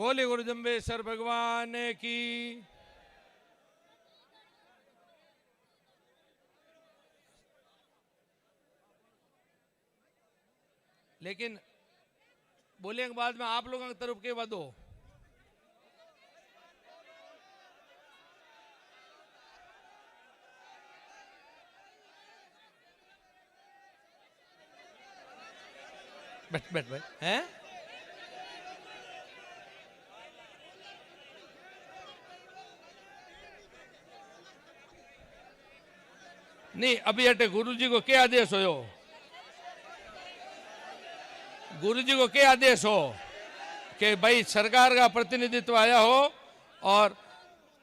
बोले गुरु जम्बेश्वर भगवान की। लेकिन बोले के बाद में आप लोगों की तरफ के वदो बैठ बैठ भाई हैं। नहीं अभी हटे गुरु जी को क्या आदेश हो? गुरु जी को क्या आदेश हो कि भाई सरकार का प्रतिनिधित्व आया हो और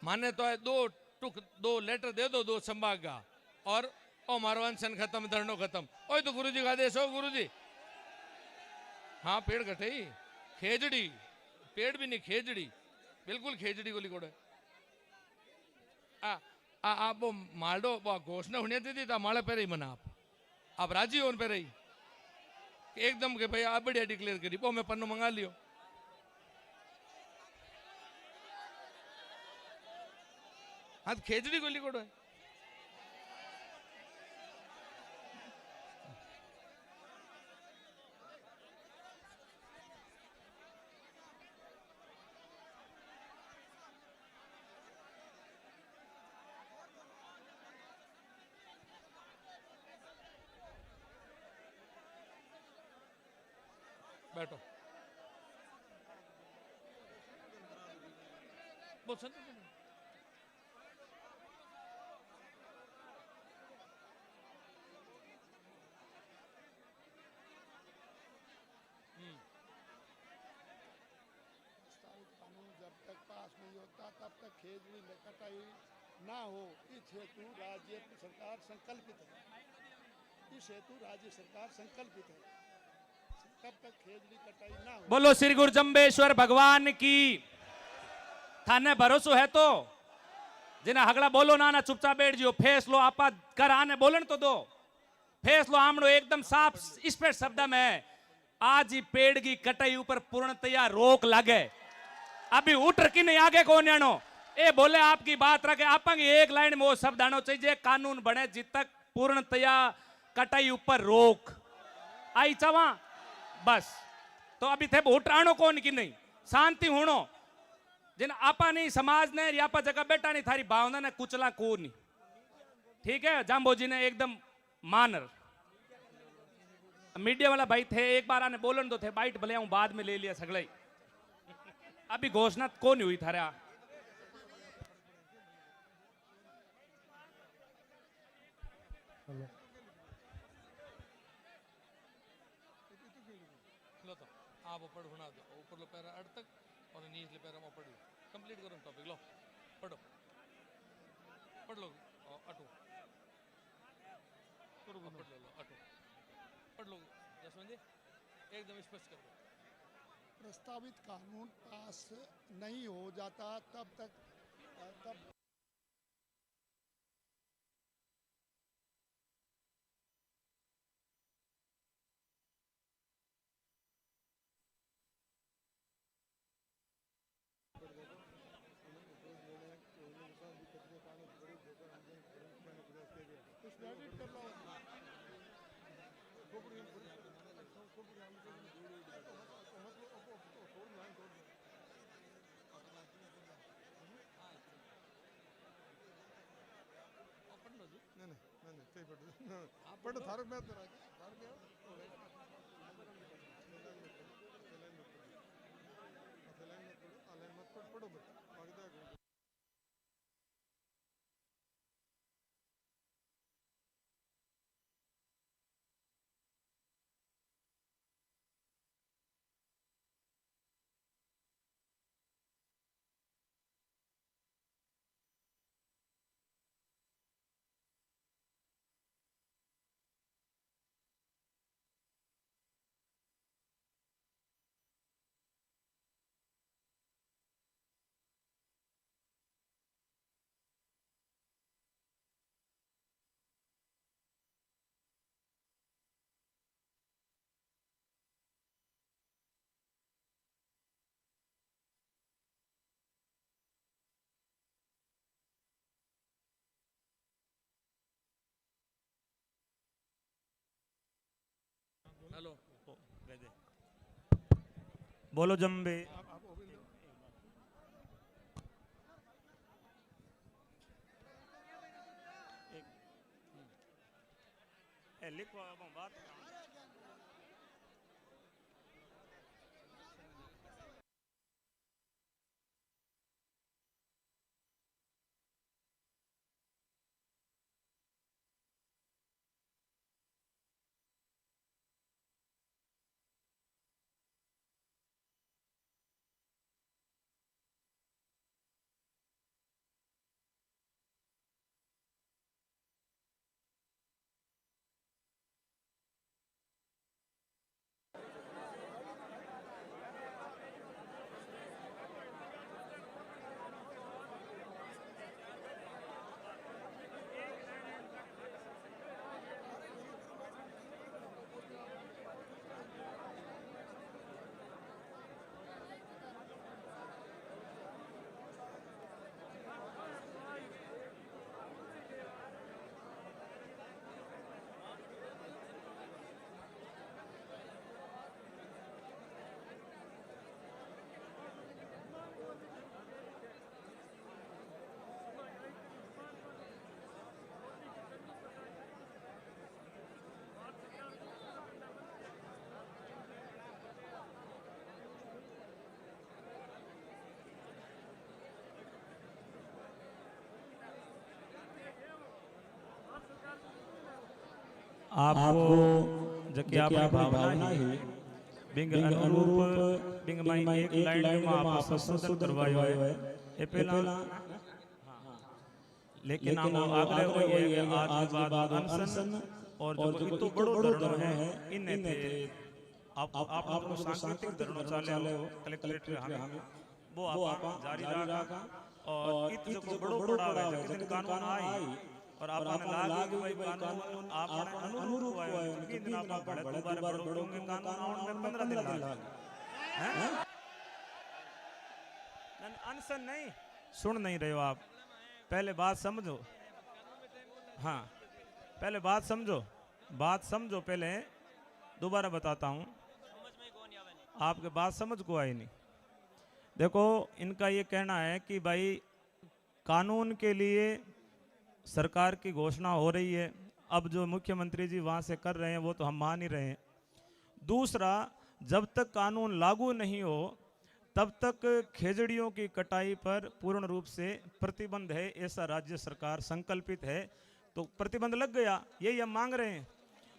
माने तो है दो लेटर दे दो, दो संभाग का, और ओ मारो अनशन खत्म, धरनो खत्म। ओ तो गुरु जी का आदेश हो गुरु जी। हाँ पेड़ कटे ही खेजड़ी, पेड़ भी नहीं खेजड़ी, बिल्कुल खेजड़ी को लिखोड़े। आप वो मालडो वो घोषणा होने दी थी तो माले पे रही मना आप राजी हो उन पे रही एकदम के भाई आप बढ़िया डिक्लेयर करी वो मैं पन्नो मंगा लियो। हाँ खेजड़ी को लिखोड़ो है। बैठो बोल सकते कानून जब तक पास नहीं होता तब तक खेजड़ी में कटाई ना हो, इस हेतु राज्य सरकार संकल्पित है। इस हेतु राज्य सरकार संकल्पित है, तब तक खेजड़ी कटाई ना हो। बोलो श्री गुरु जम्बेश्वर भगवान की। थाने भरोसो है तो जिन्हें हगड़ा बोलो ना ना चुपचाप बैठ जियो। फैसलो आपा कर आने बोलन तो दो। फैसलो आमड़ो एकदम साफ स्पष्ट शब्द में आज ही पेड़ की कटाई ऊपर पूर्णतया रोक लगे। अभी उठ की नहीं आगे कौन आनो ए बोले आपकी बात रखे आप एक लाइन में वो शब्द आना चाहिए कानून बने जित तक पूर्णतया कटाई ऊपर रोक आई चवा बस। तो अभी थे वोट आनो कौन की नहीं शांति होनो जिन आपा नहीं समाज ने यापा जगह बेटा नहीं थारी भावना ने कुचला को नहीं। ठीक है जाम्बो जी ने एकदम मानर मीडिया वाला भाई थे एक बार आने बोलन तो थे बाइट भले हूं बाद में ले लिया सगले। अभी घोषणा को नहीं हुई थारा। लो तो आप ऊपर बना दो, ऊपर लो पैरा अड़ तक और नीचे पैरा में पढ़ो, कंप्लीट करो टॉपिक। लो पढ़ो पढ़ लो अटो पढ़ लो अटो पढ़ लो जसवंत जी एकदम स्पष्ट कर दो। प्रस्तावित कानून पास नहीं हो जाता तब पढ़ो थारो में बोलो जम्बे। लिखो बात। आपको जबकि आपकी भावना ही बिंग अनुरूप बिंग माई एक लाइन में आप संशोधन करवायो है ये पहला। लेकिन हम आगे वही है कि आज बाद अनशन और जो तो बड़ो धरणो है इन्हें थे आप लोगों को सांकेतिक धरणो चाले हो कलेक्टरेट में वो आप जारी रखा और इत जो बड़ो पड़ा है कि कानून आई और आपने लागू भाई कानून आपने अनुरूप है कि दिन आप बड़े दोबारा बढ़ोगे कानून आने में 15 दिन लगा हैं अनशन नहीं सुन नहीं रहे हो आप। पहले बात समझो। हाँ पहले बात समझो पहले दोबारा बताता हूँ आपके बात समझ को आई नहीं। देखो इनका ये कहना है कि भाई कानून के लिए सरकार की घोषणा हो रही है, अब जो मुख्यमंत्री जी वहाँ से कर रहे हैं वो तो हम मान ही रहे हैं। दूसरा जब तक कानून लागू नहीं हो तब तक खेजड़ियों की कटाई पर पूर्ण रूप से प्रतिबंध है, ऐसा राज्य सरकार संकल्पित है। तो प्रतिबंध लग गया, यही हम मांग रहे हैं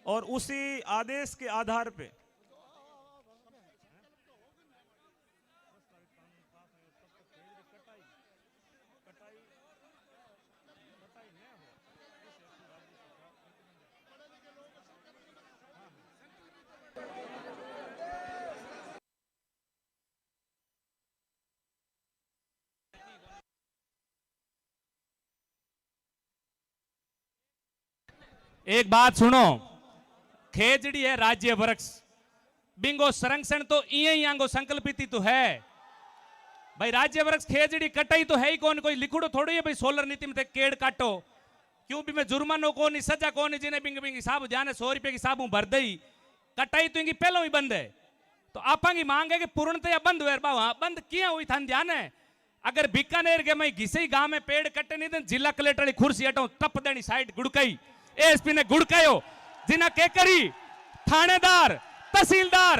और उसी आदेश के आधार पे एक बात सुनो, खेजड़ी है राज्य वृक्ष बिंगो संरक्षण तो इं आंगो संकल्पित तो है भाई। राज्य वृक्ष खेजड़ी कटाई तो है ही कौन, कोई लिखुड़ो थोड़ी है भाई सोलर नीति में केड़ काटो क्यों भी मैं जुर्मानो को नहीं सजा को नहीं जिन्हें बिंग बिंग हिसाब ध्यान 100 रुपए की हिसाब भर दई कटाई तो इनकी पहले ही बंद है। तो आपा की मांग है कि पूर्णतया बंद हुए बाबा बंद किया हुई था ध्यान है। अगर बीकानेर के मैं घिसे गांव में पेड़ कटे नहीं थे जिला कलेक्टर की कुर्सी हटाऊ टप देनी साइड गुड़कई एसपी ने गुड़कायो जिना के करी थानेदार तहसीलदार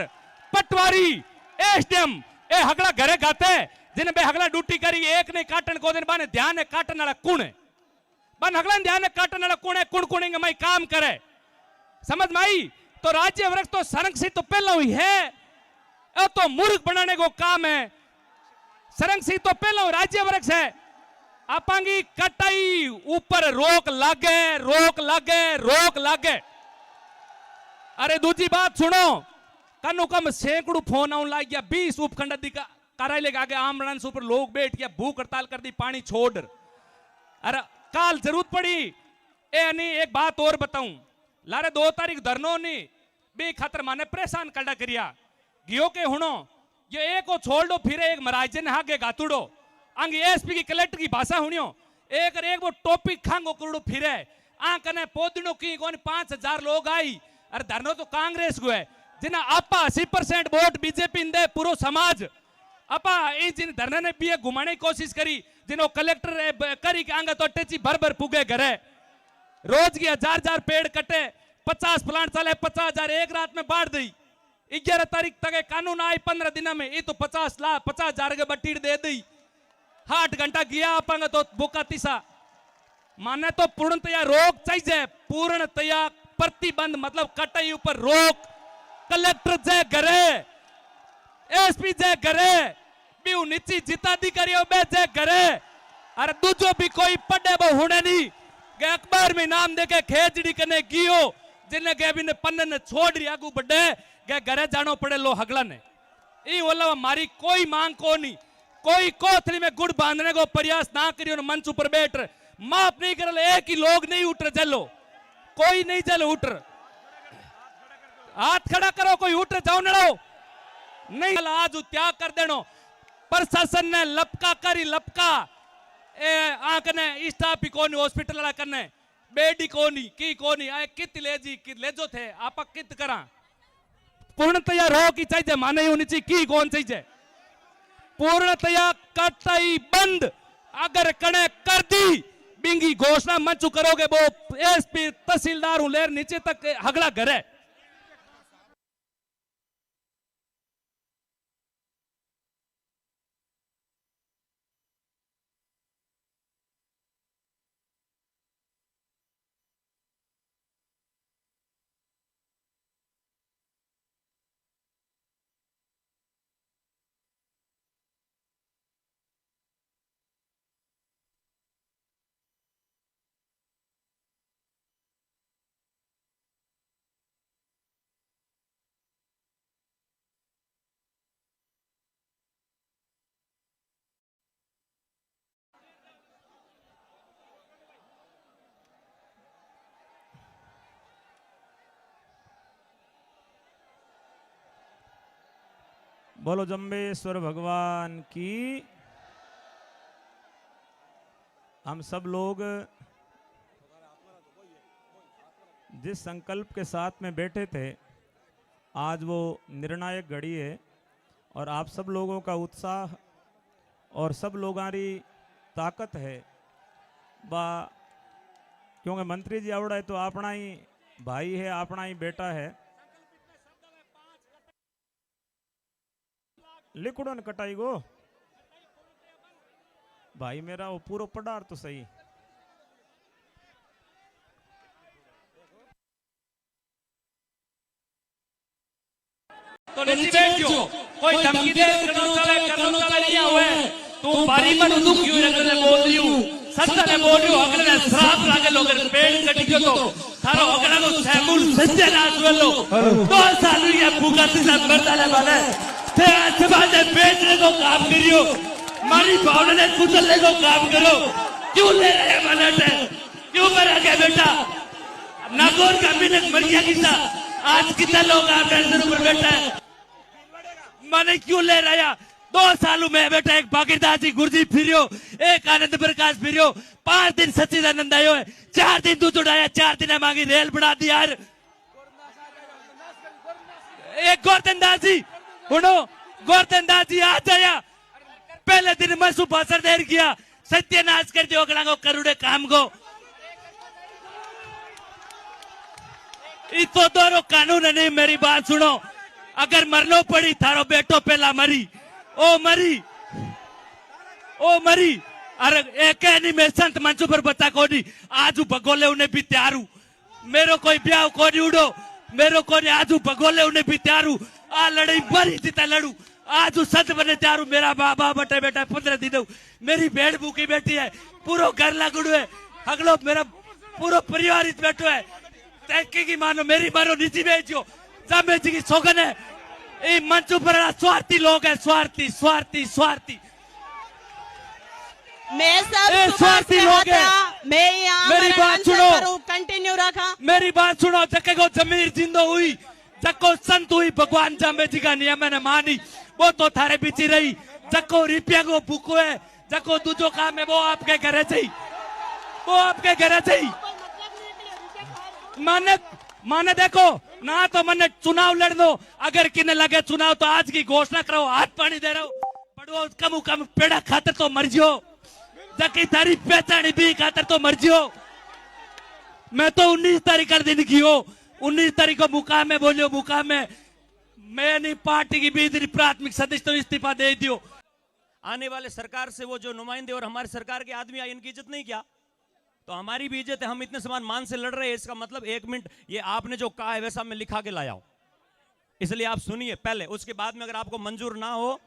पटवारी एसडीएम ए हगला घरे गाते जिन्हें बे हगला ड्यूटी करी एक ने काटन को दिन बाने ध्यान है काटन वाला कौन है बन हगला ध्यान है काटन वाला कौन है कुण कुणेंगे मैं काम करे समझ में आई। तो राज्य वृक्ष तो संरक्षित तो पहले हुई है तो मूर्ख बनाने को काम है। संरक्षित तो पहले राज्य वृक्ष है आपांगी कटाई ऊपर रोक लागे। अरे दूसरी बात सुनो कनु कम सैकड़ों फोन आने लग गया 20 उपखंड कार्यालय के आगे आमरण ऊपर लोग बैठ गया भूख हड़ताल कर दी पानी छोड़। अरे काल जरूरत पड़ी एक बात और बताऊं लारे 2 तारीख धरनो नहीं बे खातर माने परेशान कड़ा करिया गियो के हुनो ये एक को छोड़ दो फिर एक महाराज ने आगे गातुड़ो अंग एसपी की कलेक्टर की भाषा हुनियो एक वो टॉपिक खांगो करोड़ो फिरे आ कने पोदनो की कोन 5000 लोग आई अरे धरनो तो कांग्रेस को है जिना आपा 80% वोट बीजेपी दे पूरो समाज आपा जिन धरने ने भी घुमाने की कोशिश करी जिनो कलेक्टर करी के आंगे तो टेची भर भर पुगे घरे रोज की 1000 पेड़ कटे 50 प्लांट चले 50,000 एक रात में बाढ़ दी 11 तारीख तक कानून आई 15 दिन में ये तो 50,000 के बटीर दे दी 8 घंटा गया अपंग तो बुका तीसा माने तो पूर्णतया रोक चाहिए पूर्णतया प्रतिबंध मतलब कटाई ऊपर रोक कलेक्टर जय करे एसपी जय करे बीऊ नीची जिताधिकारियों बे जय करे अरे दूजो भी कोई पढ़े वो होने नहीं के अखबार में नाम देके खेजड़ी कने गियो जिन्हें के भी ने पन्ने ने छोड़ रही आगू बढ़े के घरे जानो पड़े लो हगला ने ई बोला हमारी कोई मांग को नहीं कोई कोथली में गुड़ बांधने को प्रयास ना करियो मंच ऊपर बैठ माफ नहीं कर एक ही लोग नहीं उठ रहे चलो कोई नहीं चलो उठ हाथ खड़ा करो कोई उठ जाओ नड़ो नहीं आज त्याग कर देनो प्रशासन ने लपका करी लपका आंख ने स्टाफ ही कोनी हॉस्पिटल करने बेडी कोनी की कोनी आए कित लेजी कि लेजो थे आपा कित करा पूर्णतया रो की चाहिए माने होनी चाहिए की कौन चाहिए पूर्णतया कटाई बंद अगर कने कर दी बिंगी घोषणा मंच करोगे वो एसपी तहसीलदार लेर नीचे तक हगला घर है बोलो जम्बेश्वर भगवान की हम सब लोग जिस संकल्प के साथ में बैठे थे आज वो निर्णायक घड़ी है और आप सब लोगों का उत्साह और सब लोगों की ताकत है बा क्योंकि मंत्री जी आवड़ा है तो अपना ही भाई है अपना ही बेटा है लिखड़ो ने कटाई गो भाई मेरा वो पूरा पढ़ार तो सही तो नीचे बैठो कोई धमकी दे करनो चले लिया हुआ है तू बारी मन दुख क्यों रखने बोल रही हूं सत्ता ने बोल रही हूं अगले ने श्राप लागे लोग पेड़ कट गयो तो थारो अगला को सैमुल सत्यानाश वेलो 2 साल ये भूखा से मरता ले वाले थे आज बाद बेचने को काम करियो मारी भावना ने कुचलने को काम करो क्यों ले रहे मलट क्यों मरा गया बेटा नागौर का मिनट मर गया किसा आज कितना लोग आप टेंशन पर बैठा है माने क्यों ले रहा 2 सालों में बेटा एक बागीरदास जी गुरजी फिरियो एक आनंद प्रकाश फिरियो 5 दिन सच्चिदानंद आयो है 4 दिन दूध उड़ाया 4 दिन मांगी रेल बढ़ा दी यार एक गोवर्धन दास जी सुनो गोवर्धन दास जी आ जाया पहले दिन मसू भाषण देर किया सत्यानाश कर दियो अगला को करुड़े काम को तो दोनों कानून नहीं मेरी बात सुनो अगर मरनो पड़ी थारो बेटो पहला मरी ओ मरी अरे एक नहीं मैं संत मंचू पर बता कोनी आज भगोले उन्हें भी त्यारू मेरो कोई ब्याह कोनी उड़ो मेरो कोनी आज भगोले उन्हें भी त्यारू आ लड़ाई बड़ी जीता लड़ू आज संत बने त्यारू मेरा बाबा बटे बेटा 15 दिन मेरी भेड़ भूखी बैठी है पूरा घर लागू है अगलो मेरा पूरा परिवार इत बैठो है तैके की मानो मेरी मानो नीची बेचो जामे जी की सोगन है ये मंच पर स्वार्थी लोग है स्वार्थी स्वार्थी स्वार्थी मैं सब स्वार्थी लोग है मैं यहाँ मेरी बात सुनो कंटिन्यू रखा मेरी बात सुनो जक्के को जमीर जिंदो हुई जक्को संत हुई भगवान जामे जी का नियम ने मानी वो तो थारे पीछे रही जक्को रिपिया को भूखो है जक्को दूजो काम है वो आपके घरे चाहिए वो आपके घरे चाहिए माने देखो ना तो मैंने चुनाव लड़ दो, अगर किन्ने लगे चुनाव तो आज की घोषणा करो, हाथ पानी दे रहा हूं, बड़ो कम पेड़ा खातर तो मर जियो, जकी थारी पहचानी भी खातर तो मर जियो। मैं तो 19 तारीख कर दिन की हो, 19 तारीख को मुकाम में बोलियो, मुकाम में मैं नहीं पार्टी की भी प्राथमिक सदस्य तो इस्तीफा दे दियो। आने वाले सरकार से वो जो नुमाइंदे और हमारी सरकार के आदमी आए, इनकी इज्जत नहीं किया तो हमारी भी इज्जत है। हम इतने समान मान से लड़ रहे हैं, इसका मतलब 1 मिनट, ये आपने जो कहा है वैसा मैं लिखा के लाया हूं, इसलिए आप सुनिए पहले, उसके बाद में अगर आपको मंजूर ना हो,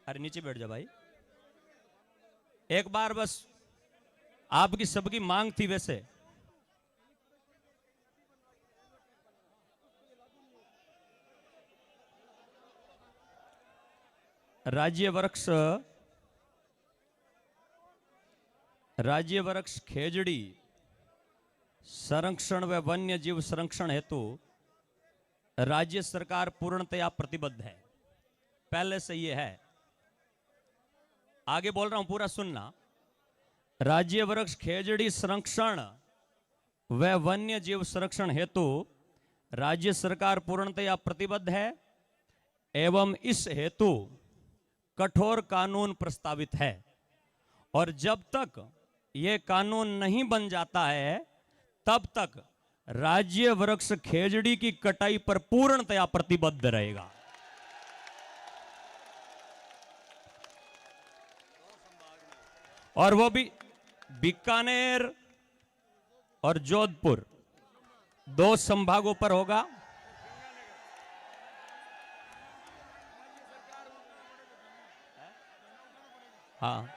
अरे नीचे बैठ जा भाई, एक बार बस आपकी सबकी मांग थी वैसे। राज्य वृक्ष खेजड़ी संरक्षण व वन्य जीव संरक्षण हेतु राज्य सरकार पूर्णतया प्रतिबद्ध है, पहले से ये है। आगे बोल रहा हूं, पूरा सुनना। राज्य वृक्ष खेजड़ी संरक्षण व वन्य जीव संरक्षण हेतु राज्य सरकार पूर्णतया प्रतिबद्ध है एवं इस हेतु कठोर कानून प्रस्तावित है, और जब तक यह कानून नहीं बन जाता है तब तक राज्य वृक्ष खेजड़ी की कटाई पर पूर्णतया प्रतिबद्ध रहेगा। और वो भी बीकानेर और जोधपुर 2 संभागों पर होगा। हाँ,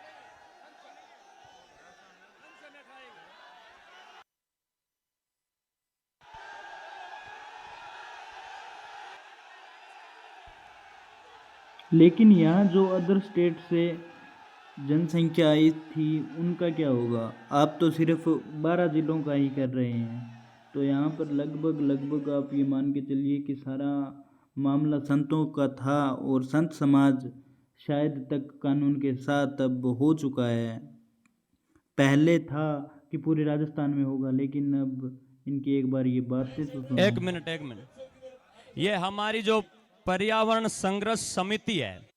लेकिन यहाँ जो अदर स्टेट से जनसंख्या आई थी उनका क्या होगा? आप तो सिर्फ 12 जिलों का ही कर रहे हैं, तो यहाँ पर लगभग आप ये मान के चलिए कि सारा मामला संतों का था, और संत समाज शायद तक कानून के साथ अब हो चुका है। पहले था कि पूरे राजस्थान में होगा, लेकिन अब इनकी एक बार ये बातें तो सुनो। एक मिनट, ये हमारी जो पर्यावरण संघर्ष समिति है,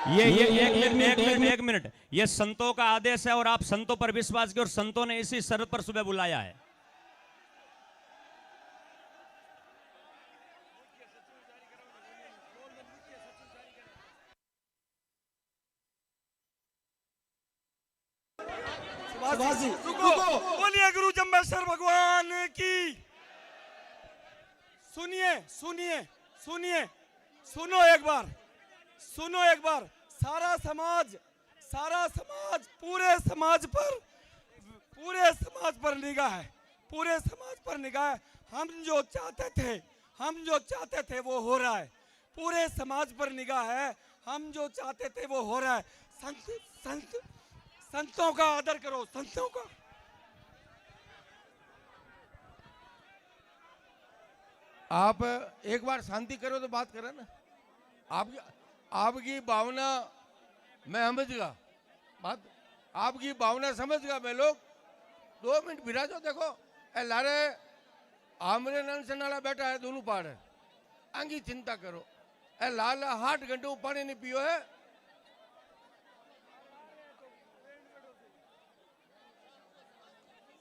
एक मिनट, ये संतों का आदेश है और आप संतों पर विश्वास किया और संतों ने इसी शर्त पर सुबह बुलाया है। बोलिए गुरु जम्बेश्वर भगवान की। सुनिए सुनिए सुनिए, सुनो एक बार, सुनो एक बार। सारा समाज पूरे समाज पर निगाह है, पूरे समाज पर निगाह है। हम जो चाहते थे वो हो रहा है, पूरे समाज पर निगाह है, हम जो चाहते थे वो हो रहा है। संतों का आदर करो, संतों का। आप एक बार शांति करो तो बात करें ना। आपकी भावना मैं समझ गया, बात आपकी भावना समझ गया मैं। लोग 2 मिनट बिराजो, देखो ए लारे आमरे नंसन वाला बैठा है, दोनों पहाड़ है, आंगी चिंता करो। ए लाल 8 घंटे पानी नहीं पियो है।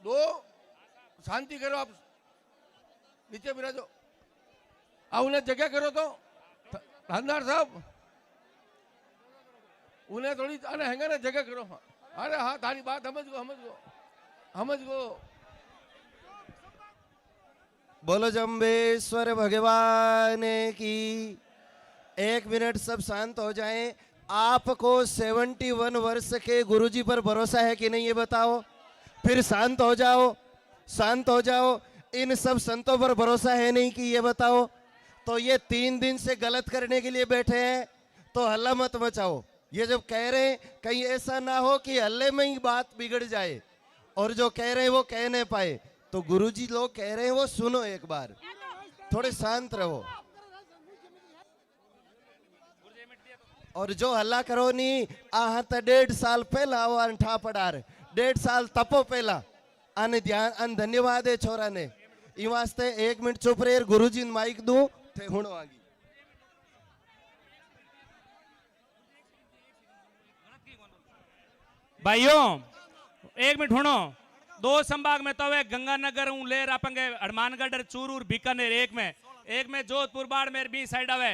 दो शांति करो, आप नीचे बिराजो, उन्हें जगह करो। तो थानेदार साहब उन्हें थोड़ी हैंगा ना जगह करो। अरे हाँ, थारी बात समझ गो। बोलो जम्बेश्वर भगवान की। 1 मिनट सब शांत हो जाएं। आपको 71 वर्ष के गुरुजी पर भरोसा है कि नहीं, ये बताओ। फिर शांत हो जाओ। इन सब संतों पर भरोसा है नहीं कि, ये बताओ। तो ये 3 दिन से गलत करने के लिए बैठे हैं, तो हल्ला मत मचाओ। ये जब कह रहे हैं, कहीं ऐसा ना हो कि हल्ले में ही बात बिगड़ जाए और जो कह रहे हैं वो कह नहीं पाए। तो गुरुजी लोग कह रहे हैं वो सुनो एक बार, थोड़े शांत रहो। और जो हल्ला करो नी आह तो 1.5 साल पहला वो अंठा पड़ार 1.5 साल तपो पहला आने ध्यान अन धन्यवाद है छोरा ने ई वास्ते 1 मिनट चुप रहे गुरुजी ने माइक दूं थे हुण आगी भाइयों 1 मिनट सुनो। 2 संभाग में तो वे गंगानगर हूँ लेर अपंगे हनुमानगढ़ चूरू बीकानेर एक में जोधपुर बाड़मेर बी साइड आवे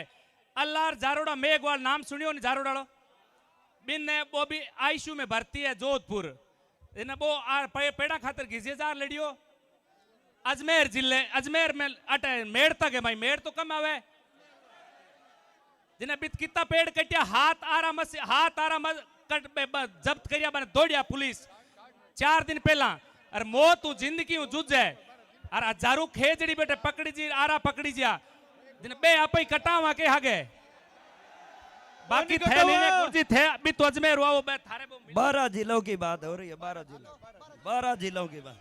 अल्लाह जारोड़ा मेघवाल नाम सुनियो ने जारोड़ा बिन ने वो भी आईसीयू में भर्ती है जोधपुर इन्हें वो पेड़ा खातर घिसे जार लड़ियो अजमेर जिले अजमेर में अटे मेड़ तक है भाई मेड़ तो कम आवे जिन्हें बित कितना पेड़ कटिया हाथ आराम जब्त करिया बने दौड़िया पुलिस 4 दिन पहला और मौत तू जिंदगी जुझ है और हजारों खेजड़ी बेटे पकड़ी जी आरा पकड़ी जिया जिन बे आप ही कटावा के हागे बाकी थे नहीं गुरुजी थे अभी तो अजमेर हुआ वो बे थारे 12 जिलों की बात हो रही है 12 जिलों की बात।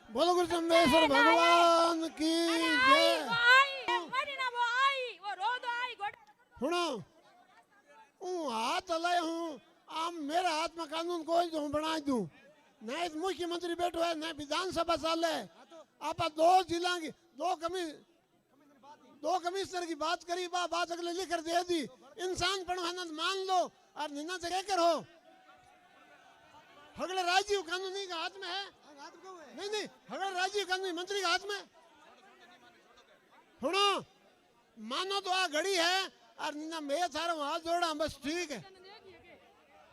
बोलो गुरु चंदेश्वर भगवान की जय। सुनो हाथ हलाए हूँ आम मेरे हाथ में कानून कोई जो बना दूं न मुख्यमंत्री बैठो है न विधानसभा साल है आप 2 जिला की 2 कमिश्नर की बात करी बात अगले लिखकर दे दी इंसान पढ़ो मान लो और निन्ना से क्या करो अगले राजीव कानूनी का हाथ में है नहीं अगले राजीव कानूनी मंत्री के हाथ में सुनो मानो तो आ घड़ी है और निन्ना मैं सारा हाथ जोड़ा बस ठीक है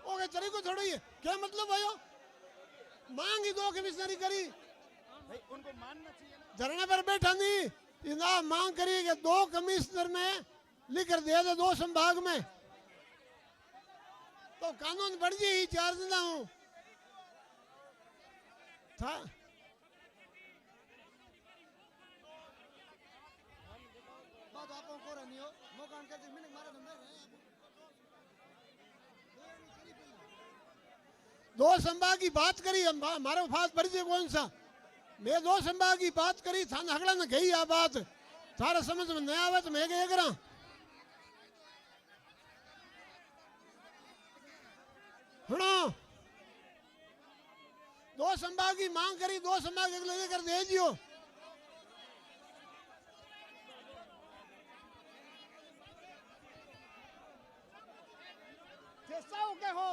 ओके चली को थोड़ी है क्या मतलब भाइयों मांगी 2 कमिश्नरी करी उनको मानना चाहिए धरने पर बैठा नहीं इना मांग करी कि 2 कमिश्नर में लिखकर दे दो 2 संभाग में तो कानून बढ़ जी 4 दिन हूँ था दो संभाग की बात करी हमारे फास परिचय कौन सा मैं 2 संभाग की बात करी थाना हगड़ा ने गई आ बात थारा समझ में नहीं आवे तो मैं क्या करा सुनो 2 संभाग की मांग करी 2 संभाग अगले लेकर दे दियो कैसा हो क्या हो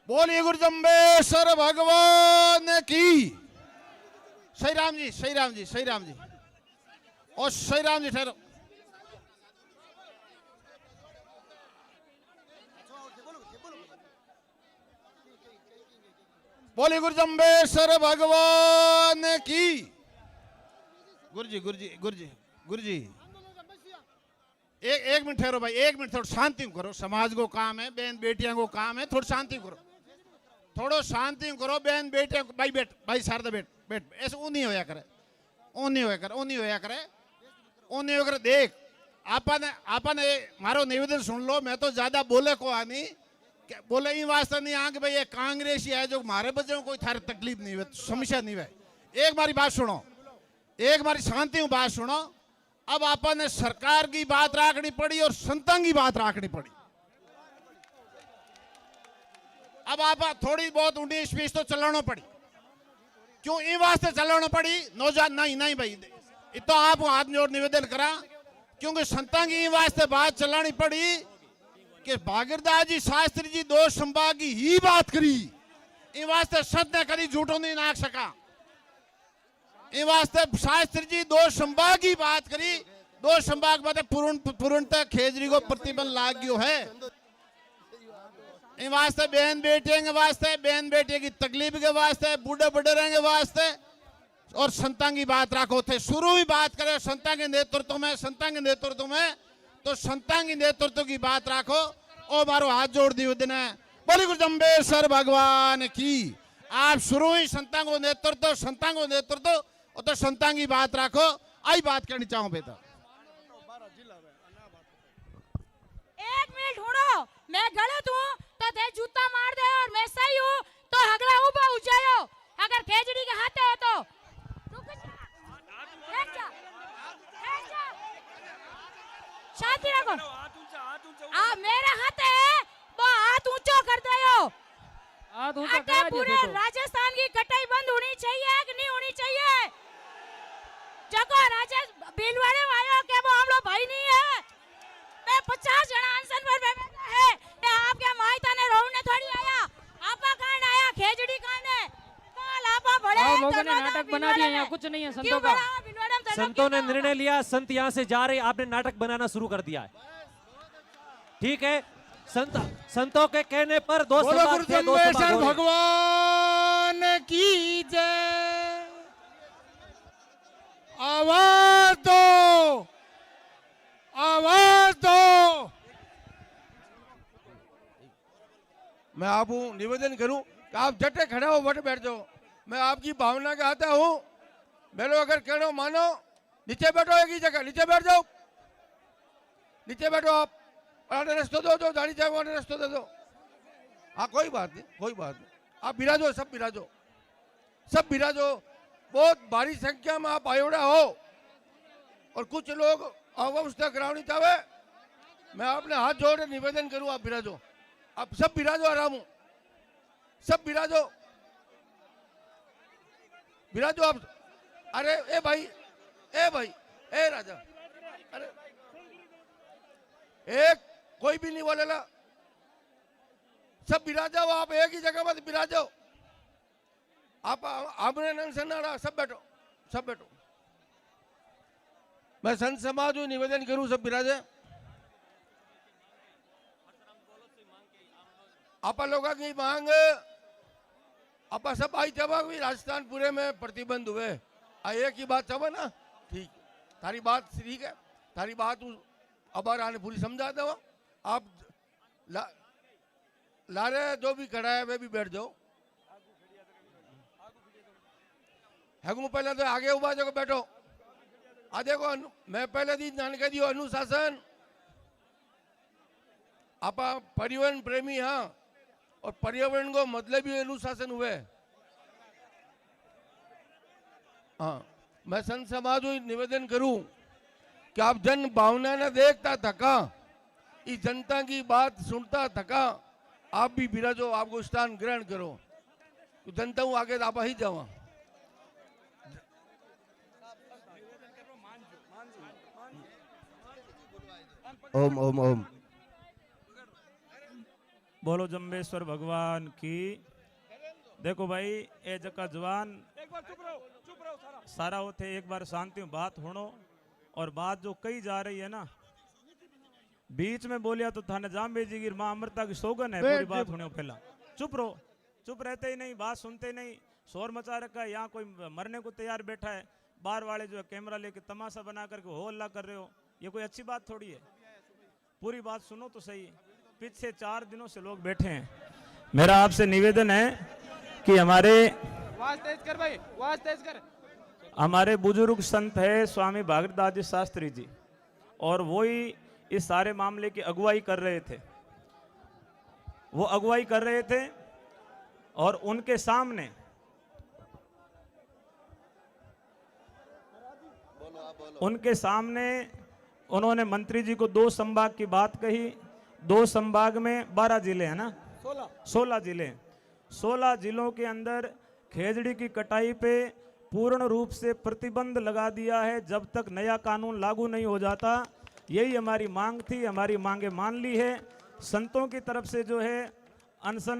बोलिए गुरु जम्बेश्वर भगवान की सही राम जी और सही राम जी ठहरो बोलिए गुरु जम्बेश्वर भगवान की गुरु जी एक मिनट ठहरो भाई 1 मिनट थोड़ा शांति करो समाज को काम है बहन बेटियां को काम है थोड़ा शांति करो थोड़ो शांति करो बहन बेटियां भाई बैठ भाई शारदा बैठ ऐसे ऊन नहीं होया करे देख आपने मारो निवेदन सुन लो मैं तो ज्यादा बोले को आनी बोले इन वास्ते नहीं आ कि भाई ये कांग्रेस है जो हमारे बच्चों को कोई थारी तकलीफ नहीं है समस्या नहीं है एक बारी बात सुनो एक बारी शांति बात सुनो अब आपने सरकार की बात रखनी पड़ी और संतां की बात रखनी पड़ी अब आप थोड़ी बहुत 19-20 तो चलाना पड़ी क्यों इन वास्ते चलाना पड़ी नौजान नहीं भाई ये तो आप हाथ जोड़ निवेदन करा क्योंकि संतां की इन वास्ते बात चलानी पड़ी कि भागीरदास जी शास्त्री जी 2 संभाग की ही बात करी इन वास्ते संत ने कभी झूठो नहीं नाक सका इन वास्ते शास्त्री जी 2 संभाग की बात करी 2 संभाग में पूर्णतः खेजरी को प्रतिबंध लाग गयो है इन वास्ते बहन बेटियों के वास्ते बहन बेटियों की तकलीफ के वास्ते बूढ़े बड़े के वास्ते और संतां की बात रखो थे शुरू ही बात करे संतां के नेतृत्व में तो संतां की नेतृत्व की बात रखो और मारो हाथ जोड़ दियो दिन बोली गुरु जम्बेश्वर भगवान की आप शुरू ही संतां को नेतृत्व और तो संतां की बात रखो आई बात करनी चाहूं बेटा फाइल ढूंढो। मैं गलत हूँ तो ते जूता मार दे और मैं सही हूँ तो हगला ऊपर उजायो। अगर खेजड़ी के हाथ है तो रुक जा, बैठ जा, बैठ जा, शांति रखो। मेरे हाथ है वो हाथ ऊंचो कर दो। पूरे राजस्थान की कटाई बंद होनी चाहिए कि नहीं होनी चाहिए? जको राजेश भीलवाड़े आयो के वो हम लोग भाई नहीं है। मैं 50 जना अनशन पर बैठा है। ये आपके मायता ने रोने थोड़ी आया, आपा कान आया, खेजड़ी कान है। कल आपा बड़े लोगों ने नाटक बना दिया, यहाँ कुछ नहीं है संतों का। संतों ने निर्णय लिया, संत यहाँ से जा रहे, आपने नाटक बनाना शुरू कर दिया है। ठीक है, संतों के कहने पर दो भगवान की जय। आवाज दो, आवाज दो। मैं आपको निवेदन करूं कि आप जटे खड़े हो बट बैठ जाओ। मैं आपकी भावना का आता हूं। मेरे अगर कहना मानो, नीचे बैठो, एक ही जगह नीचे बैठ जाओ, नीचे बैठो आप। रास्ता दो, जो दाढ़ी चाहे रास्ता दे दो। हाँ कोई बात नहीं, कोई बात नहीं। आप बिराजो, सब बिराजो, सब बिराजो। बहुत भारी संख्या में आप आयोड़ा हो और कुछ लोग अवस्था करावनी चाहे। मैं आपने हाथ जोड़ निवेदन करूं, आप बिराजो, आप सब बिराजो, आराम हो, सब बिराजो, बिराजो आप। अरे ए भाई, ए भाई, ए राजा, अरे एक कोई भी नहीं बोलेला, सब बिराजो आप, एक ही जगह पर बिराजो आप। आमने नंग सन्नाड़ा, सब बैठो, सब बैठो। मैं संत समाज को निवेदन करूं, सब बिराजे। आप लोगों की मांग, आप सब आई जवाब भी राजस्थान पूरे में प्रतिबंध हुए। एक ही बात चवा ना, ठीक, थारी बात ठीक है, थारी बात अब आने पूरी समझा दो। आप लारे जो भी खड़ा है वे भी बैठ जाओ। है पहले तो आगे उबा जाओ, बैठो। आ देखो, मैं पहले दिन जान के दियो अनुशासन। आप परिवहन प्रेमी, हाँ, और पर्यावरण को मतलब भी अनुशासन हुए। हाँ, मैं संत समाज को निवेदन करूं कि आप जन भावना ने देखता थका, इस जनता की बात सुनता थका, आप भी बिराजो, आपको स्थान ग्रहण करो। तो जनता हूं आगे आप ही जावा। ओम ओम ओम। बोलो जम्बेश्वर भगवान की। देखो भाई, ए जका जवान सारा होते, एक बार शांति में बात होनो। और बात जो कही जा रही है ना, बीच में बोलिया तो थाने जाम्बे जी की मां अमृता की सौगन है, पूरी बात होने पहला चुप रहो। चुप रहते ही नहीं, बात सुनते नहीं, शोर मचा रखा है। यहाँ कोई मरने को तैयार बैठा है, बाहर वाले जो है कैमरा लेके तमाशा बना करके हो हल्ला कर रहे हो, ये कोई अच्छी बात थोड़ी है। पूरी बात सुनो तो सही। पीछे 4 दिनों से लोग बैठे हैं। मेरा आपसे निवेदन है कि हमारे बुजुर्ग संत है स्वामी भागीरथदास जी शास्त्री जी, और वो ही इस सारे मामले की अगुवाई कर रहे थे। वो अगुवाई कर रहे थे और उनके सामने उन्होंने मंत्री जी को 2 संभाग की बात कही। 2 संभाग में 12 जिले हैं ना, 16 जिले। 16 जिलों के अंदर खेजड़ी की कटाई पे पूर्ण रूप से प्रतिबंध लगा दिया है जब तक नया कानून लागू नहीं हो जाता। यही हमारी मांग थी, हमारी मांगे मान ली है। संतों की तरफ से जो है अनशन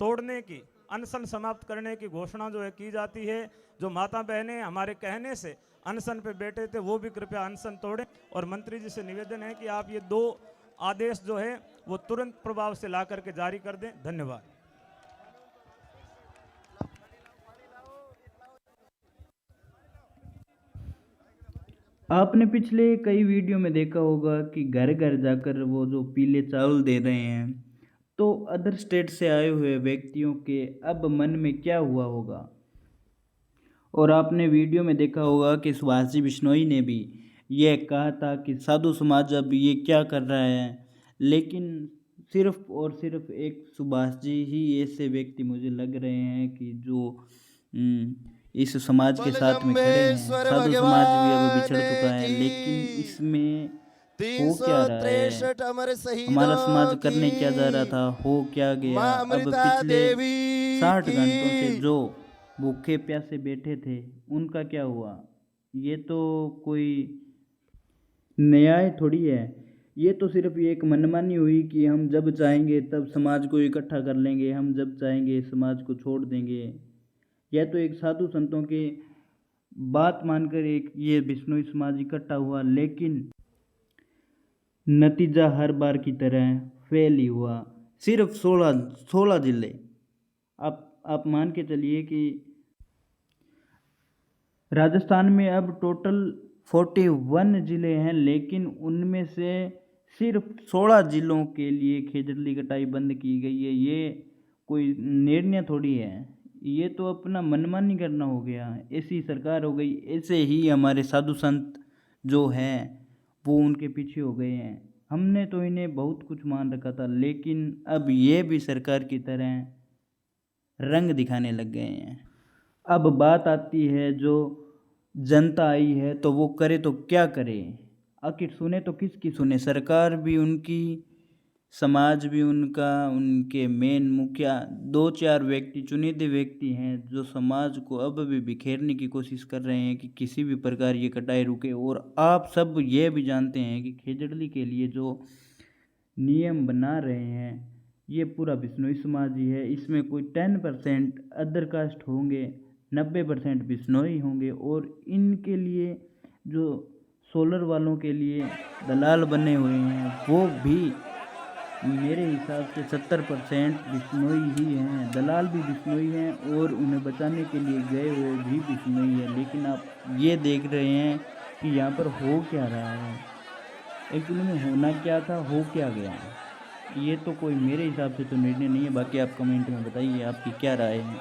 तोड़ने की, अनशन समाप्त करने की घोषणा जो है की जाती है। जो माता बहनें हमारे कहने से अनशन पे बैठे थे वो भी कृपया अनशन तोड़ें। और मंत्री जी से निवेदन है कि आप ये 2 आदेश जो है वो तुरंत प्रभाव से ला करके जारी कर दें। धन्यवाद। आपने पिछले कई वीडियो में देखा होगा कि घर घर जाकर वो जो पीले चावल दे रहे हैं, तो अदर स्टेट से आए हुए व्यक्तियों के अब मन में क्या हुआ होगा। और आपने वीडियो में देखा होगा कि सुभाष जी बिश्नोई ने भी यह कहा था कि साधु समाज अब ये क्या कर रहा है, लेकिन सिर्फ और सिर्फ एक सुभाष जी ही ऐसे व्यक्ति मुझे लग रहे हैं कि जो इस समाज के साथ में खड़े हैं। साधु समाज भी अब बिछड़ चुका है, लेकिन इसमें हो क्या रहा है, हमारा समाज करने क्या जा रहा था, हो क्या गया। अब पिछले 60 घंटों से जो भूखे प्यासे बैठे थे उनका क्या हुआ। ये तो कोई न्याय थोड़ी है, ये तो सिर्फ एक मनमानी हुई कि हम जब चाहेंगे तब समाज को इकट्ठा कर लेंगे, हम जब चाहेंगे समाज को छोड़ देंगे। यह तो एक साधु संतों के बात मानकर एक ये बिश्नोई समाज इकट्ठा हुआ, लेकिन नतीजा हर बार की तरह फेल ही हुआ। सिर्फ 16 जिले, आप मान के चलिए कि राजस्थान में अब टोटल 41 ज़िले हैं, लेकिन उनमें से सिर्फ 16 ज़िलों के लिए खेजड़ली कटाई बंद की गई है। ये कोई निर्णय थोड़ी है, ये तो अपना मनमानी करना हो गया। ऐसी सरकार हो गई, ऐसे ही हमारे साधु संत जो हैं वो उनके पीछे हो गए हैं। हमने तो इन्हें बहुत कुछ मान रखा था, लेकिन अब ये भी सरकार की तरह रंग दिखाने लग गए हैं। अब बात आती है जो जनता आई है तो वो करे तो क्या करे, आखिर सुने तो किसकी सुने। सरकार भी उनकी, समाज भी उनका, उनके मेन मुखिया 2-4 व्यक्ति चुनिंदे व्यक्ति हैं जो समाज को अब भी बिखेरने की कोशिश कर रहे हैं कि किसी भी प्रकार ये कटाई रुके। और आप सब ये भी जानते हैं कि खेजड़ली के लिए जो नियम बना रहे हैं ये पूरा बिश्नोई समाज ही है। इसमें कोई 10% अदर कास्ट होंगे, 90% बिश्नोई होंगे, और इनके लिए जो सोलर वालों के लिए दलाल बने हुए हैं वो भी मेरे हिसाब से 70% बिश्नोई ही हैं। दलाल भी बिश्नोई हैं और उन्हें बचाने के लिए गए हुए भी बिश्नोई हैं। लेकिन आप ये देख रहे हैं कि यहाँ पर हो क्या रहा है, एक्चुअली में होना क्या था, हो क्या गया। ये तो कोई मेरे हिसाब से तो निर्णय नहीं है। बाकी आप कमेंट में बताइए आपकी क्या राय है।